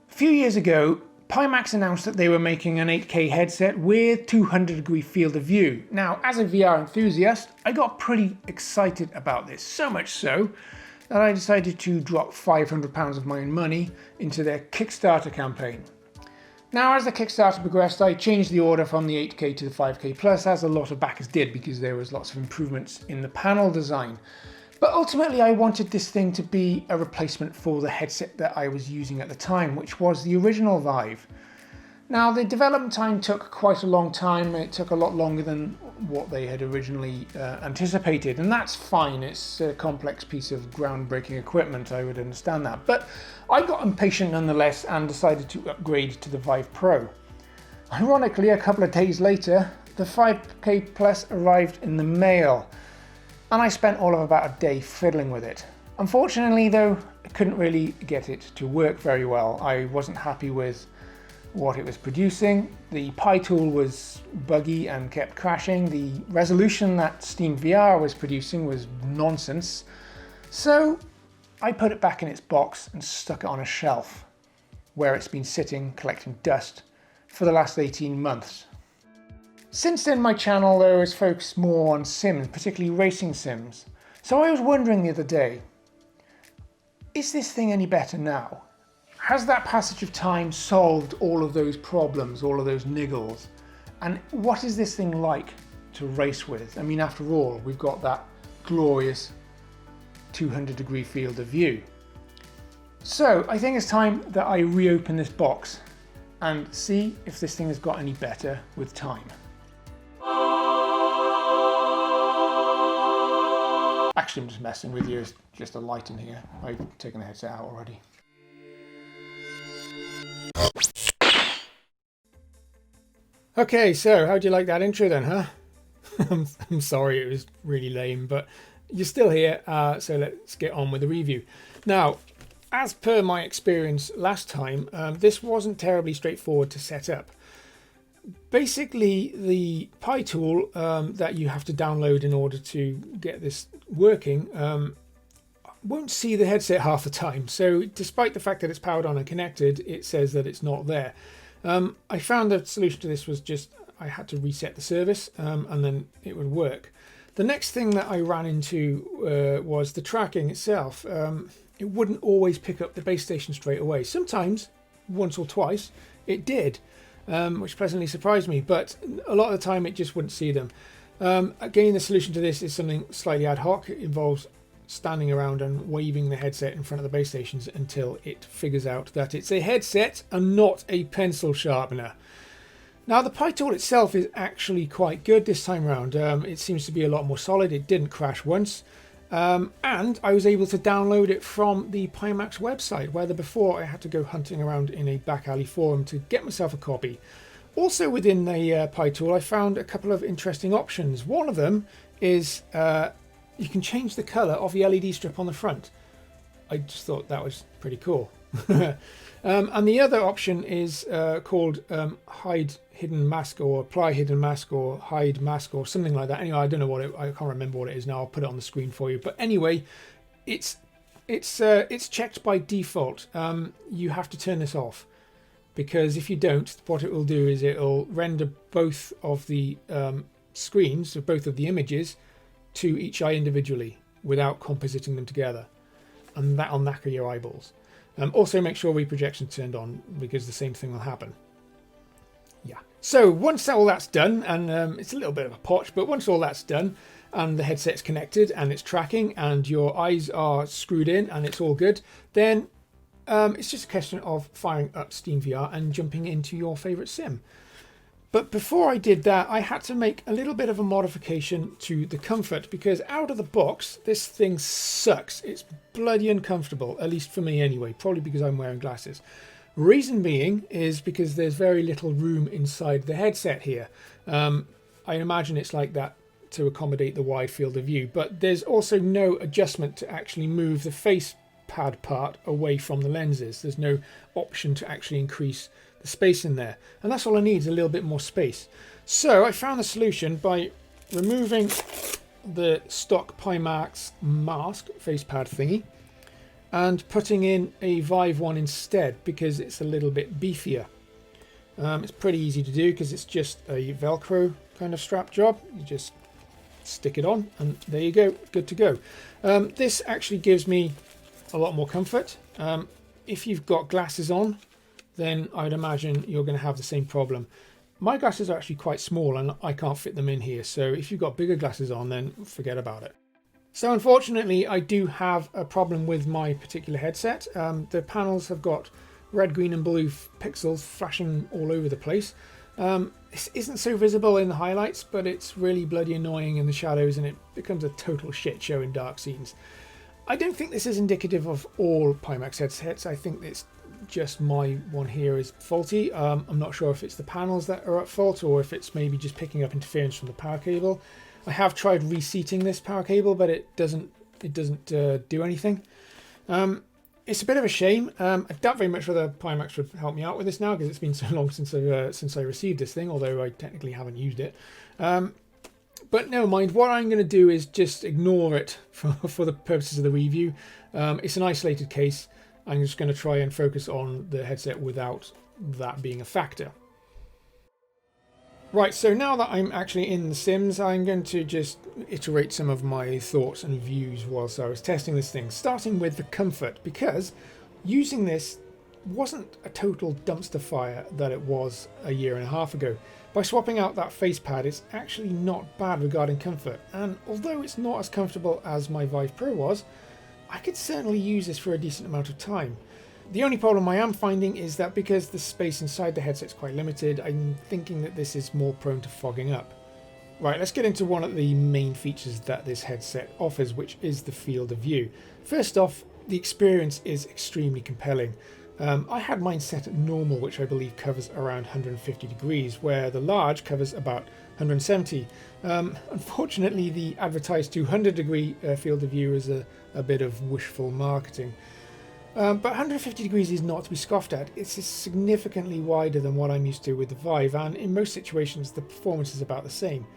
A few years ago, Pimax announced that they were making an 8K headset with 200-degree field of view. Now, as a VR enthusiast, I got pretty excited about this, so much so that I decided to drop £500 of my own money into their Kickstarter campaign. Now, as the Kickstarter progressed, I changed the order from the 8K to the 5K Plus, as a lot of backers did, because there was lots of improvements in the panel design. But ultimately, I wanted this thing to be a replacement for the headset that I was using at the time, which was the original Vive. Now, the development time took quite a long time. It took a lot longer than what they had originally anticipated, and that's fine. It's a complex piece of groundbreaking equipment, I would understand that. But I got impatient nonetheless and decided to upgrade to the Vive Pro. Ironically, a couple of days later, the 5K Plus arrived in the mail, and I spent all of about a day fiddling with it. Unfortunately though, I couldn't really get it to work very well. I wasn't happy with what it was producing. The Pi tool was buggy and kept crashing. The resolution that SteamVR was producing was nonsense. So I put it back in its box and stuck it on a shelf, where it's been sitting collecting dust for the last 18 months. Since then, my channel though is focused more on sims, particularly racing sims. So I was wondering the other day, is this thing any better now? Has that passage of time solved all of those problems, all of those niggles? And what is this thing like to race with? I mean, after all, we've got that glorious 200-degree field of view. So I think it's time that I reopen this box and see if this thing has got any better with time. Actually, I'm just messing with you. It's just a light in here. I've taken the headset out already. Okay, so how'd you like that intro then, huh? I'm sorry, it was really lame, but you're still here, so let's get on with the review. Now, as per my experience last time, this wasn't terribly straightforward to set up. Basically, the Pi tool that you have to download in order to get this working won't see the headset half the time. So despite the fact that it's powered on and connected, it says that it's not there. I found the solution to this was just I had to reset the service and then it would work. The next thing that I ran into was the tracking itself. It wouldn't always pick up the base station straight away. Sometimes, once or twice, it did. Which pleasantly surprised me, but a lot of the time it just wouldn't see them. Again, the solution to this is something slightly ad hoc. It involves standing around and waving the headset in front of the base stations until it figures out that it's a headset and not a pencil sharpener. Now, the Pi tool itself is actually quite good this time around. It seems to be a lot more solid. It didn't crash once. And I was able to download it from the Pimax website, where before I had to go hunting around in a back alley forum to get myself a copy. Also within the Pi tool, I found a couple of interesting options. One of them is you can change the colour of the LED strip on the front. I just thought that was pretty cool. And the other option is called hide hidden mask, or apply hidden mask, or hide mask, or something like that. Anyway, I don't know I can't remember what it is now. I'll put it on the screen for you. But anyway, it's checked by default. You have to turn this off, because if you don't, what it will do is it'll render both of the screens, so both of the images, to each eye individually without compositing them together, and that'll knacker your eyeballs. Also, make sure reprojection's turned on, because the same thing will happen. Yeah. So once all that's done, and it's a little bit of a potch, but once all that's done, and the headset's connected, and it's tracking, and your eyes are screwed in, and it's all good, then it's just a question of firing up SteamVR and jumping into your favourite sim. But before I did that, I had to make a little bit of a modification to the comfort, because out of the box, this thing sucks. It's bloody uncomfortable, at least for me anyway, probably because I'm wearing glasses. Reason being is because there's very little room inside the headset here. I imagine it's like that to accommodate the wide field of view, but there's also no adjustment to actually move the face pad part away from the lenses. There's no option to actually increase the space in there, and that's all I need, is a little bit more space. So I found the solution by removing the stock Pimax mask face pad thingy, and putting in a Vive one instead because it's a little bit beefier. It's pretty easy to do because it's just a Velcro kind of strap job. You just stick it on and there you go, good to go. This actually gives me a lot more comfort. If you've got glasses on, then I'd imagine you're going to have the same problem. My glasses are actually quite small and I can't fit them in here, so if you've got bigger glasses on, then forget about it. So unfortunately, I do have a problem with my particular headset. The panels have got red, green and blue pixels flashing all over the place. This isn't so visible in the highlights, but it's really bloody annoying in the shadows and it becomes a total shit show in dark scenes. I don't think this is indicative of all Pimax headsets. I think it's just my one here is faulty. I'm not sure if it's the panels that are at fault or if it's maybe just picking up interference from the power cable. I have tried reseating this power cable, but it doesn't do anything. It's a bit of a shame. I doubt very much whether Pimax would help me out with this now because it's been so long since I received this thing, although I technically haven't used it. But never mind, what I'm going to do is just ignore it for the purposes of the review. It's an isolated case. I'm just going to try and focus on the headset without that being a factor. Right, so now that I'm actually in the Sims, I'm going to just iterate some of my thoughts and views whilst I was testing this thing, starting with the comfort, because using this wasn't a total dumpster fire that it was a year and a half ago. By swapping out that face pad, it's actually not bad regarding comfort, and although it's not as comfortable as my Vive Pro was, I could certainly use this for a decent amount of time. The only problem I am finding is that because the space inside the headset is quite limited, I'm thinking that this is more prone to fogging up. Right, let's get into one of the main features that this headset offers, which is the field of view. First off, the experience is extremely compelling. I had mine set at normal, which I believe covers around 150 degrees, where the large covers about 170. Unfortunately, the advertised 200 degree field of view is a bit of wishful marketing. But 150 degrees is not to be scoffed at. It's significantly wider than what I'm used to with the Vive, and in most situations the performance is about the same.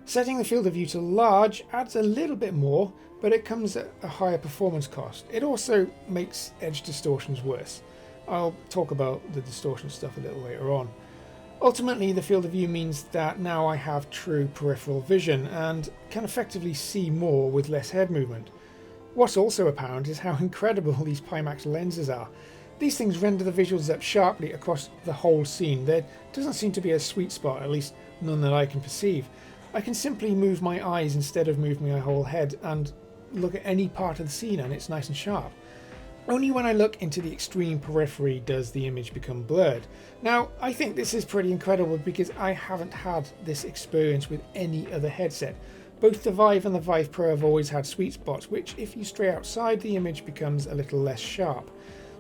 Setting the field of view to large adds a little bit more, but it comes at a higher performance cost. It also makes edge distortions worse. I'll talk about the distortion stuff a little later on. Ultimately, the field of view means that now I have true peripheral vision and can effectively see more with less head movement. What's also apparent is how incredible these Pimax lenses are. These things render the visuals up sharply across the whole scene. There doesn't seem to be a sweet spot, at least none that I can perceive. I can simply move my eyes instead of moving my whole head and look at any part of the scene and it's nice and sharp. Only when I look into the extreme periphery does the image become blurred. Now, I think this is pretty incredible because I haven't had this experience with any other headset. Both the Vive and the Vive Pro have always had sweet spots, which if you stray outside, the image becomes a little less sharp.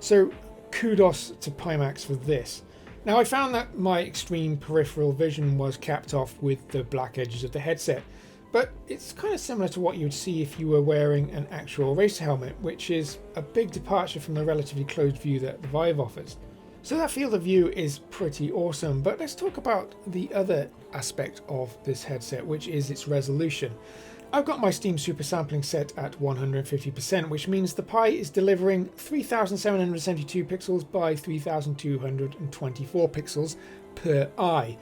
So kudos to Pimax for this. Now, I found that my extreme peripheral vision was capped off with the black edges of the headset, but it's kind of similar to what you would see if you were wearing an actual racer helmet, which is a big departure from the relatively closed view that the Vive offers. So that field of view is pretty awesome, but let's talk about the other aspect of this headset, which is its resolution. I've got my Steam Super Sampling set at 150%, which means the Pi is delivering 3772 pixels by 3224 pixels per eye.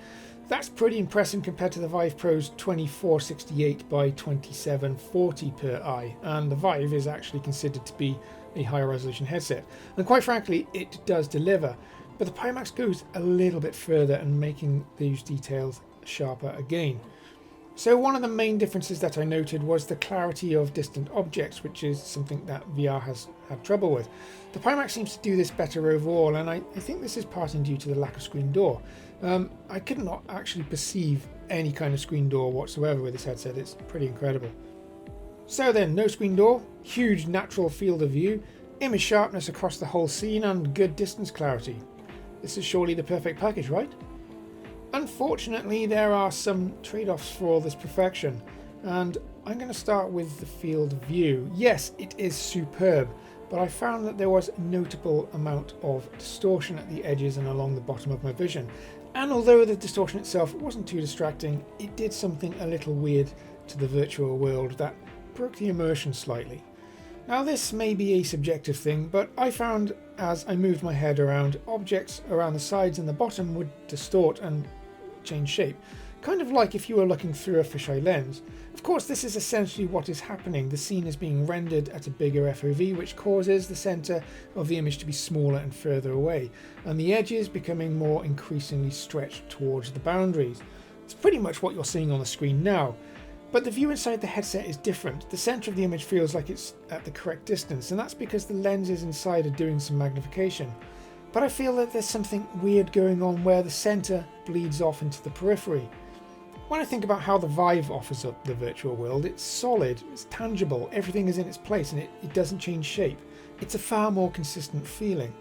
That's pretty impressive compared to the Vive Pro's 2468 by 2740 per eye, and the Vive is actually considered to be a higher resolution headset, and quite frankly it does deliver, but the Pimax goes a little bit further in making these details sharper again. So one of the main differences that I noted was the clarity of distant objects, which is something that VR has had trouble with. The Pimax seems to do this better overall, and I think this is partly due to the lack of screen door. I could not actually perceive any kind of screen door whatsoever with this headset. It's pretty incredible. So then, no screen door, huge natural field of view, image sharpness across the whole scene, and good distance clarity. This is surely the perfect package, right? Unfortunately, there are some trade-offs for all this perfection, and I'm going to start with the field of view. Yes, it is superb, but I found that there was a notable amount of distortion at the edges and along the bottom of my vision. And although the distortion itself wasn't too distracting, it did something a little weird to the virtual world that broke the immersion slightly. Now this may be a subjective thing, but I found as I moved my head around, objects around the sides and the bottom would distort and change shape, kind of like if you were looking through a fisheye lens. Of course, this is essentially what is happening. The scene is being rendered at a bigger FOV, which causes the centre of the image to be smaller and further away, and the edges becoming more increasingly stretched towards the boundaries. It's pretty much what you're seeing on the screen now. But the view inside the headset is different. The centre of the image feels like it's at the correct distance, and that's because the lenses inside are doing some magnification. But I feel that there's something weird going on where the centre bleeds off into the periphery. When I think about how the Vive offers up the virtual world, it's solid, it's tangible, everything is in its place and it doesn't change shape. It's a far more consistent feeling.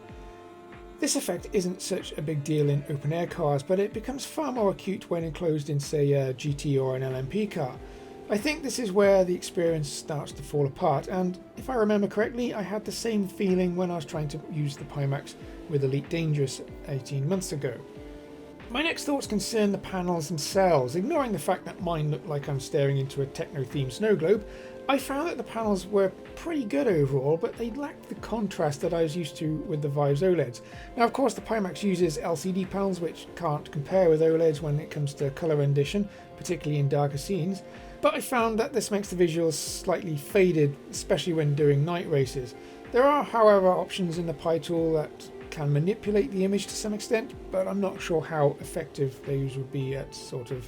This effect isn't such a big deal in open air cars, but it becomes far more acute when enclosed in, say, a GT or an LMP car. I think this is where the experience starts to fall apart, and if I remember correctly, I had the same feeling when I was trying to use the Pimax with Elite Dangerous 18 months ago. My next thoughts concern the panels themselves. Ignoring the fact that mine looked like I'm staring into a techno-themed snow globe, I found that the panels were pretty good overall, but they lacked the contrast that I was used to with the Vive's OLEDs. Now of course the Pimax uses LCD panels which can't compare with OLEDs when it comes to colour rendition, particularly in darker scenes, but I found that this makes the visuals slightly faded, especially when doing night races. There are however options in the Pi tool that can manipulate the image to some extent, but I'm not sure how effective those would be at sort of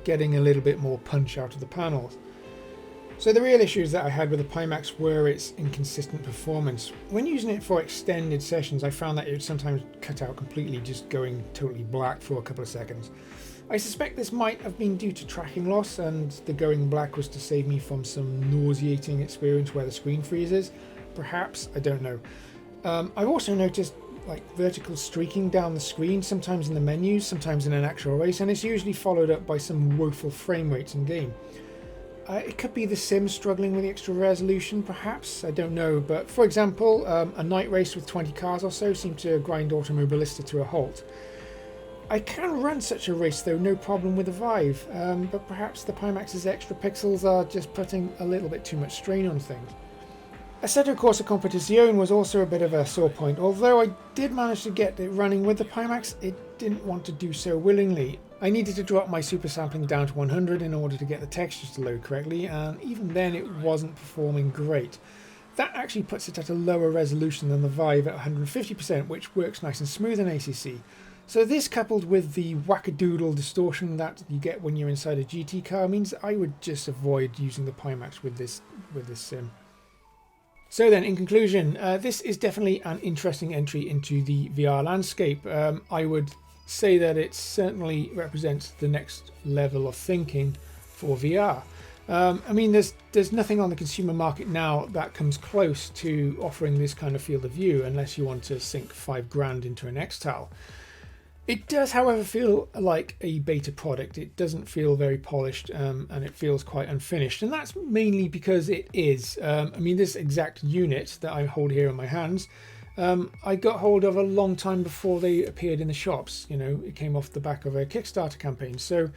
getting a little bit more punch out of the panels. So the real issues that I had with the Pimax were its inconsistent performance. When using it for extended sessions, I found that it would sometimes cut out completely, just going totally black for a couple of seconds. I suspect this might have been due to tracking loss, and the going black was to save me from some nauseating experience where the screen freezes. Perhaps, I don't know. I've also noticed like vertical streaking down the screen, sometimes in the menus, sometimes in an actual race, and it's usually followed up by some woeful frame rates in game. It could be the sim struggling with the extra resolution, perhaps, I don't know, but for example, a night race with 20 cars or so seemed to grind Automobilista to a halt. I can run such a race though, no problem with the Vive, but perhaps the Pimax's extra pixels are just putting a little bit too much strain on things. Asseto Corsa Competizione was also a bit of a sore point. Although I did manage to get it running with the Pimax, it didn't want to do so willingly. I needed to drop my super sampling down to 100 in order to get the textures to load correctly, and even then it wasn't performing great. That actually puts it at a lower resolution than the Vive at 150%, which works nice and smooth in ACC. So this, coupled with the wackadoodle distortion that you get when you're inside a GT car, means I would just avoid using the Pimax with this sim. So then, in conclusion, this is definitely an interesting entry into the VR landscape. I would say that it certainly represents the next level of thinking for VR. I mean, there's nothing on the consumer market now that comes close to offering this kind of field of view, unless you want to sink $5,000 into an X-Tal. It does, however, feel like a beta product. It doesn't feel very polished, and it feels quite unfinished, and that's mainly because it is. I mean, this exact unit that I hold here in my hands, I got hold of a long time before they appeared in the shops. You know, it came off the back of a Kickstarter campaign, so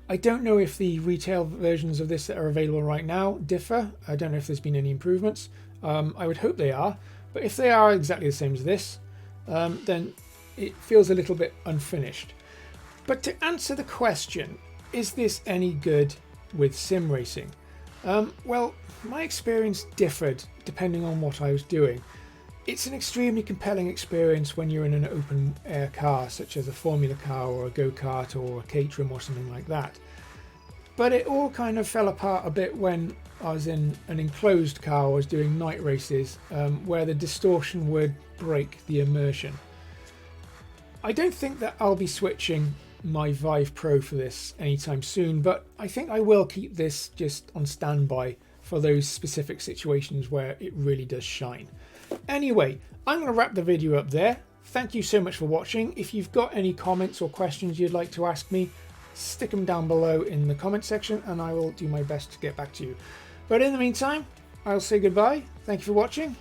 I don't know if the retail versions of this that are available right now differ. I don't know if there's been any improvements. I would hope they are, but if they are exactly the same as this, then it feels a little bit unfinished. But to answer the question, is this any good with sim racing? Well, my experience differed depending on what I was doing. It's an extremely compelling experience when you're in an open air car, such as a Formula car or a go-kart or a Caterham or something like that. But it all kind of fell apart a bit when I was in an enclosed car or was doing night races, where the distortion would break the immersion. I don't think that I'll be switching my Vive Pro for this anytime soon, but I think I will keep this just on standby for those specific situations where it really does shine. Anyway, I'm going to wrap the video up there. Thank you so much for watching. If you've got any comments or questions you'd like to ask me, stick them down below in the comment section and I will do my best to get back to you. But in the meantime, I'll say goodbye. Thank you for watching.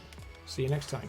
See you next time.